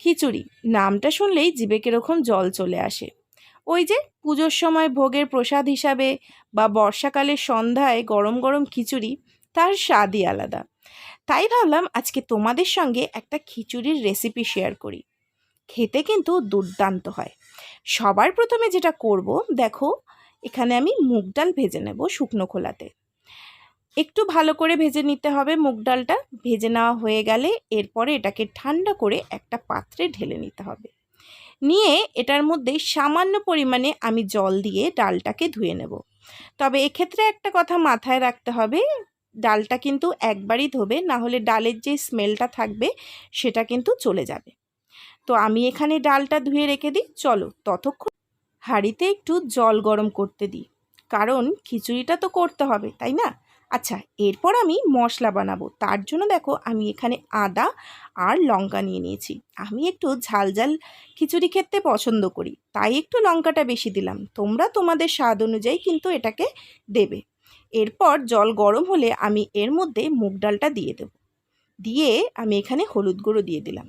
খিচুড়ি নামটা শুনলেই জিভে কিরকম জল চলে আসে। ওই যে পুজোর সময় ভোগের প্রসাদ হিসাবে বা বর্ষাকালের সন্ধ্যায় গরম গরম খিচুড়ি, তার স্বাদই আলাদা। তাই ভাবলাম আজকে তোমাদের সঙ্গে একটা খিচুড়ির রেসিপি শেয়ার করি। খেতে কিন্তু দুর্দান্ত হয়। সবার প্রথমে যেটা করব, দেখো এখানে আমি মুগ ডাল ভেজে নেব শুকনো খোলাতে। একটু ভালো করে ভেজে নিতে হবে মুগ ডালটা। ভেজে নেওয়া হয়ে গেলে এরপরে এটাকে ঠান্ডা করে একটা পাত্রে ঢেলে নিতে হবে। নিয়ে এটার মধ্যে সামান্য পরিমাণে আমি জল দিয়ে ডালটাকে ধুয়ে নেব। তবে এক্ষেত্রে একটা কথা মাথায় রাখতে হবে, ডালটা কিন্তু একবারই ধোবে, না হলে ডালের যে স্মেলটা থাকবে সেটা কিন্তু চলে যাবে। তো আমি এখানে ডালটা ধুয়ে রেখে দিই। চলো ততক্ষণ হাঁড়িতে একটু জল গরম করতে দিই, কারণ খিচুড়িটা তো করতে হবে, তাই না? আচ্ছা, এরপর আমি মশলা বানাবো। তার জন্য দেখো আমি এখানে আদা আর লঙ্কা নিয়ে নিয়েছি। আমি একটু ঝাল ঝাল খিচুড়ি খেতে পছন্দ করি, তাই একটু লঙ্কাটা বেশি দিলাম। তোমরা তোমাদের স্বাদ অনুযায়ী কিন্তু এটাকে দেবে। এরপর জল গরম হলে আমি এর মধ্যে মুগ ডালটা দিয়ে দেব। দিয়ে আমি এখানে হলুদ গুঁড়ো দিয়ে দিলাম।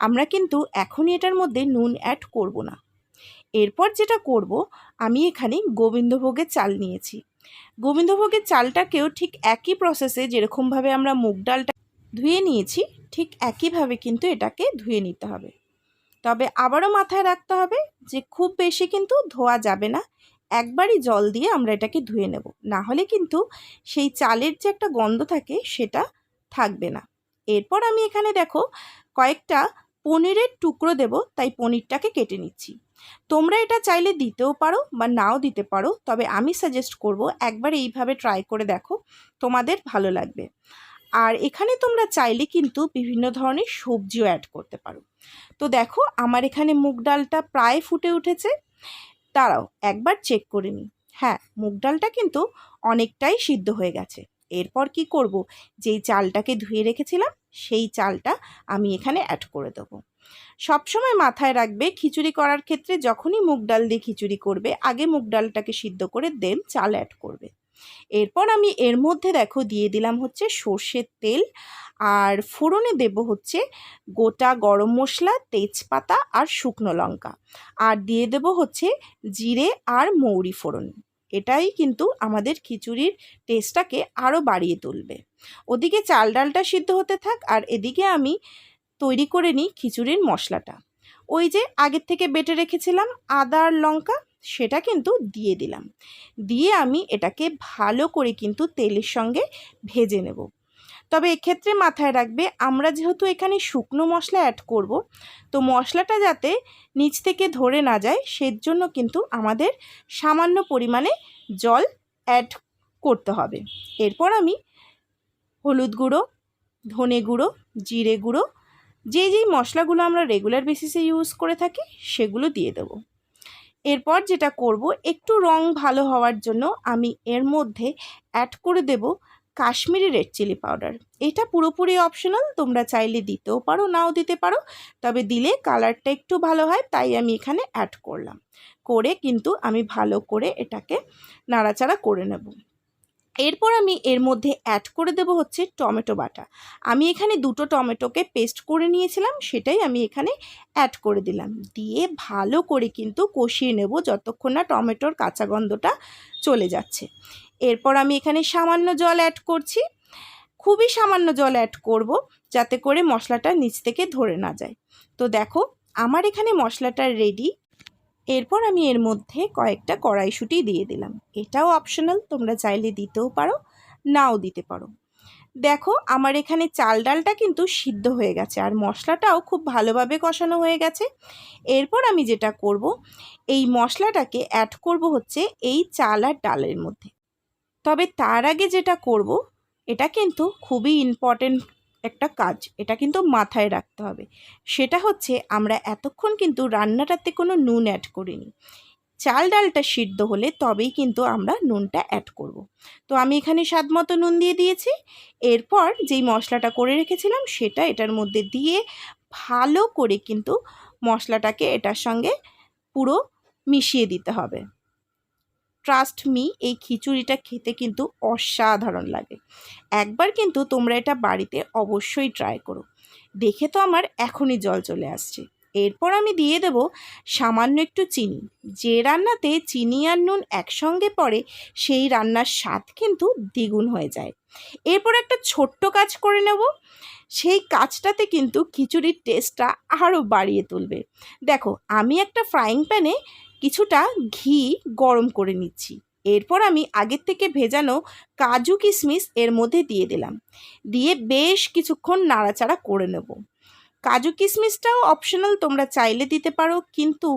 আমরা কিন্তু এখনই এটার মধ্যে নুন অ্যাড করব না। এরপর যেটা করব, আমি এখানে গোবিন্দভোগের চাল নিয়েছি। গোবিন্দভোগের চালটাকেও ঠিক একই প্রসেসে যেরকমভাবে আমরা মুগ ডালটা ধুয়ে নিয়েছি, ঠিক একইভাবে কিন্তু এটাকে ধুয়ে নিতে হবে। তবে আবারও মাথায় রাখতে হবে যে খুব বেশি কিন্তু ধোয়া যাবে না। একবারই জল দিয়ে আমরা এটাকে ধুয়ে নেব, না হলে কিন্তু সেই চালের যে একটা গন্ধ থাকে সেটা থাকবে না। এরপর আমি এখানে দেখো কয়েকটা পনিরের টুকরো দেব, তাই পনিরটাকে কেটে নিচ্ছি। তোমরা এটা চাইলে দিতেও পারো বা নাও দিতে পারো, তবে আমি সাজেস্ট করব একবার এইভাবে ট্রাই করে দেখো, তোমাদের ভালো লাগবে। আর এখানে তোমরা চাইলে কিন্তু বিভিন্ন ধরনের সবজিও অ্যাড করতে পারো। তো দেখো আমার এখানে মুগ ডালটা প্রায় ফুটে উঠেছে। দাঁড়াও একবার চেক করে নিই। হ্যাঁ, মুগ ডালটা কিন্তু অনেকটাই সিদ্ধ হয়ে গেছে। এরপর কি করব, যেই চালটাকে ধুয়ে রেখেছিলাম সেই চালটা আমি এখানে অ্যাড করে দেবো। সবসময় মাথায় রাখবে খিচুড়ি করার ক্ষেত্রে যখনই মুগ ডাল দিয়ে খিচুড়ি করবে, আগে মুগ ডালটাকে সিদ্ধ করে দেন চাল অ্যাড করবে। এরপর আমি এর মধ্যে দেখো দিয়ে দিলাম হচ্ছে সর্ষের তেল, আর ফোড়নে দেব হচ্ছে গোটা গরম মশলা, তেজপাতা আর শুকনো লঙ্কা, আর দিয়ে দেব হচ্ছে জিরে আর মৌরি ফোড়ন। এটাই কিন্তু আমাদের খিচুড়ির টেস্টটাকে আরও বাড়িয়ে তুলবে। ওদিকে চাল ডালটা সিদ্ধ হতে থাক, আর এদিকে আমি তৈরি করে নিই খিচুড়ির মশলাটা। ওই যে আগের থেকে বেটে রেখেছিলাম আদা আর লঙ্কা, সেটা কিন্তু দিয়ে দিলাম। দিয়ে আমি এটাকে ভালো করে কিন্তু তেলের সঙ্গে ভেজে নেব। তবে এক্ষেত্রে মাথায় রাখবে আমরা যেহেতু এখানে শুকনো মশলা অ্যাড করব, তো মশলাটা যাতে নিচ থেকে ধরে না যায় সেজন্য কিন্তু আমাদের সামান্য পরিমাণে জল অ্যাড করতে হবে। এরপর আমি হলুদ গুঁড়ো, ধনে গুঁড়ো, জিরে গুঁড়ো, যেই মশলাগুলো আমরা রেগুলার বেসিসে ইউজ করে থাকি সেগুলো দিয়ে দেবো। এরপর যেটা করব, একটু রং ভালো হওয়ার জন্য আমি এর মধ্যে অ্যাড করে দেব কাশ্মীরি রেড চিলি পাউডার। এটা পুরোপুরি অপশনাল, তোমরা চাইলে দিতেও পারো নাও দিতে পারো, তবে দিলে কালারটা একটু ভালো হয়, তাই আমি এখানে অ্যাড করলাম। করে কিন্তু আমি ভালো করে এটাকে নাড়াচাড়া করে নেব। এরপর আমি এর মধ্যে অ্যাড করে দেব হচ্ছে টমেটো বাটা। আমি এখানে দুটো টমেটোকে পেস্ট করে নিয়েছিলাম, সেটাই আমি এখানে অ্যাড করে দিলাম। দিয়ে ভালো করে কিন্তু কষিয়ে নেব যতক্ষণ না টমেটোর কাঁচা গন্ধটা চলে যাচ্ছে। এরপর আমি এখানে সামান্য জল অ্যাড করছি, খুবই সামান্য জল অ্যাড করব, যাতে করে মশলাটা নিচ থেকে ধরে না যায়। তো দেখো আমার এখানে মশলাটা রেডি। এরপর আমি এর মধ্যে কয়েকটা কড়াইশুঁটি দিয়ে দিলাম। এটাও অপশনাল, তোমরা চাইলে দিতেও পারো নাও দিতে পারো। দেখো আমার এখানে চাল ডালটা কিন্তু সিদ্ধ হয়ে গেছে, আর মশলাটাও খুব ভালোভাবে কষানো হয়ে গেছে। এরপর আমি যেটা করব, এই মশলাটাকে অ্যাড করব হচ্ছে এই চাল আর ডালের মধ্যে। তবে তার আগে যেটা করব, এটা কিন্তু খুবই ইম্পর্টেন্ট একটা কাজ, এটা কিন্তু মাথায় রাখতে হবে। সেটা হচ্ছে আমরা এতক্ষণ কিন্তু রান্নাটাতে কোনো নুন অ্যাড করিনি। চাল ডালটা সিদ্ধ হলে তবেই কিন্তু আমরা নুনটা অ্যাড করব। তো আমি এখানে স্বাদ মতো নুন দিয়ে দিয়েছি। এরপর যেই মশলাটা করে রেখেছিলাম সেটা এটার মধ্যে দিয়ে ভালো করে কিন্তু মশলাটাকে এটার সঙ্গে পুরো মিশিয়ে দিতে হবে। ট্রাস্ট মি, এই খিচুড়িটা খেতে কিন্তু অসাধারণ লাগে। একবার কিন্তু তোমরা এটা বাড়িতে অবশ্যই ট্রাই করো। দেখে তো আমার এখনই জল চলে আসছে। এরপর আমি দিয়ে দেব সামান্য একটু চিনি। যে রান্নাতে চিনি আর নুন একসঙ্গে পড়ে সেই রান্নার স্বাদ কিন্তু দ্বিগুণ হয়ে যায়। এরপর একটা ছোট্ট কাজ করে নেব, সেই কাজটাতে কিন্তু খিচুড়ির টেস্টটা আরও বাড়িয়ে তুলবে। দেখো, আমি একটা ফ্রাইং প্যানে কিছুটা ঘি গরম করে নিচ্ছি। এরপর আমি আগের থেকে ভেজানো কাজু কিশমিশ এর মধ্যে দিয়ে দিলাম, দিয়ে বেশ কিছুক্ষণ নাড়াচাড়া করে নেব। কাজু কিশমিশটাও অপশনাল, তোমরা চাইলে দিতে পারো, কিন্তু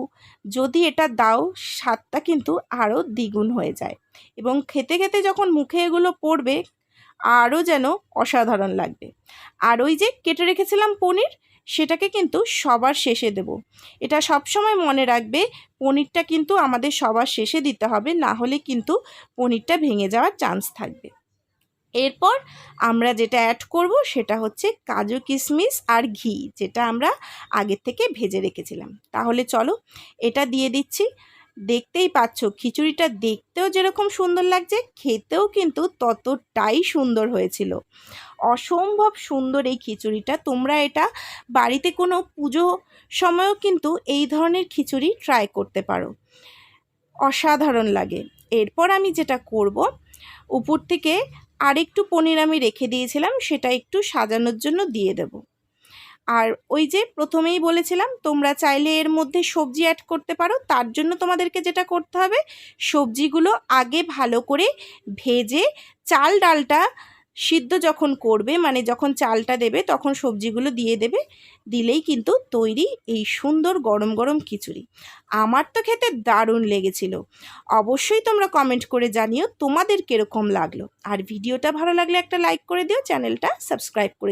যদি এটা দাও স্বাদটা কিন্তু আরও দ্বিগুণ হয়ে যায় এবং খেতে খেতে যখন মুখে এগুলো পড়বে আরও যেন অসাধারণ লাগবে। আর ওই যে কেটে রেখেছিলাম পনির, সেটাকে কিন্তু সবার শেষে দেব। এটা সবসময় মনে রাখবে, পনিরটা কিন্তু আমাদের সবার শেষে দিতে হবে, না হলে কিন্তু পনিরটা ভেঙে যাওয়ার চান্স থাকবে। এরপর আমরা যেটা অ্যাড করব সেটা হচ্ছে কাজু কিশমিশ আর ঘি, যেটা আমরা আগের থেকে ভেজে রেখেছিলাম। তাহলে চলো এটা দিয়ে দিচ্ছি। দেখতেই পাচ্ছ খিচুড়িটা দেখতেও যেরকম সুন্দর লাগছে, খেতেও কিন্তু ততটাই সুন্দর হয়েছিল। অসম্ভব সুন্দর এই খিচুড়িটা। তোমরা এটা বাড়িতে কোনো পুজো সময়ও কিন্তু এই ধরনের খিচুড়ি ট্রাই করতে পারো, অসাধারণ লাগে। এরপর আমি যেটা করব, উপর থেকে আরেকটু পনির আমি রেখে দিয়েছিলাম, সেটা একটু সাজানোর জন্য দিয়ে দেব। আর ওই যে প্রথমেই বলেছিলাম, তোমরা চাইলে এর মধ্যে সবজি অ্যাড করতে পারো। তার জন্য তোমাদেরকে যেটা করতে হবে, সবজিগুলো আগে ভালো করে ভেজে চাল ডালটা সিদ্ধ যখন করবে, মানে যখন চালটা দেবে তখন সবজিগুলো দিয়ে দেবে, দিলেই কিন্তু তৈরি এই সুন্দর গরম গরম খিচুড়ি। আমার তো খেতে দারুণ লেগেছিল। অবশ্যই তোমরা কমেন্ট করে জানিও তোমাদের কীরকম লাগলো। আর ভিডিওটা ভালো লাগলে একটা লাইক করে দিও, চ্যানেলটা সাবস্ক্রাইব করে দিও।